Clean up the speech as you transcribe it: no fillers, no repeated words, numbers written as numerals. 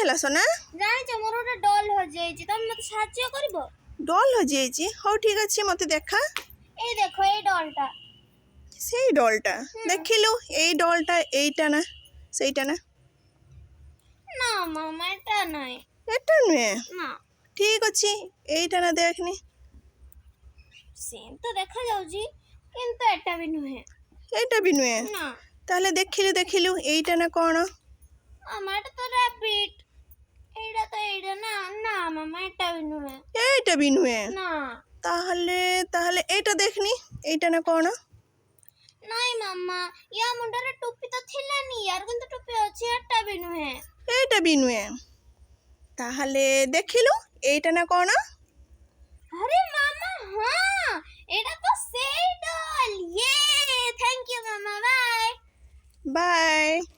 ହେଲା সোনা? ଜାଣିଛ ମୋର ଗୋଟେ ଡଲ୍ ହଜିଯାଇଛି, ତମେ ମତେ ସାହାଯ୍ୟ କରିବ? ଡଲ୍ ହଜିଯାଇଛି? ହଉ ଠିକ୍ ଅଛି, ମତେ ଦେଖା। এই দেখো এই ডলটা। ସେଇ ଡଲ୍ଟା ଦେଖିଲୁ, ଏଇ ଡଲ୍ଟା এইটা ନା ସେଇଟା না? না মামা এটা নয়। এটা নୁହେଁ? না ଠିକ୍ ଅଛି, এইଟା ନା ଦେଖନି। সেম তো দেখা যাଉଛି কিন্তু এটা ବି ନୁହେଁ। এইটা ବି ନୁହେଁ? ନା ତାହେଲେ ଦେଖିଲୁ এইଟା ନା କ'ଣ? ମାମା এটা তো র‍্যাবিট। এইটা তো এইটা না। না মামা এটা ବି ନୁହେଁ। এইটা ବି ନୁହେଁ? না ତାହେଲେ এইଟା ଦେଖନି, এইଟା ନା କ'ଣ? ନାଇଁ ମାମା, ୟା ମୁଣ୍ଡରେ ଟୋପି ତ ଥିଲାନି, ୟାର କିନ୍ତୁ ଟୋପି ଅଛି, ଏଟା ବି ନୁହେଁ। এইটা ବି ନୁହେଁ? ତାହେଲେ ଦେଖିଲୁ এইଟା ନା କ'ଣ? আরে মামা হ্যাঁ, এটা তো সেই ডল। ইয়ে, থ্যাংক ইউ মামা, বাই। বাই।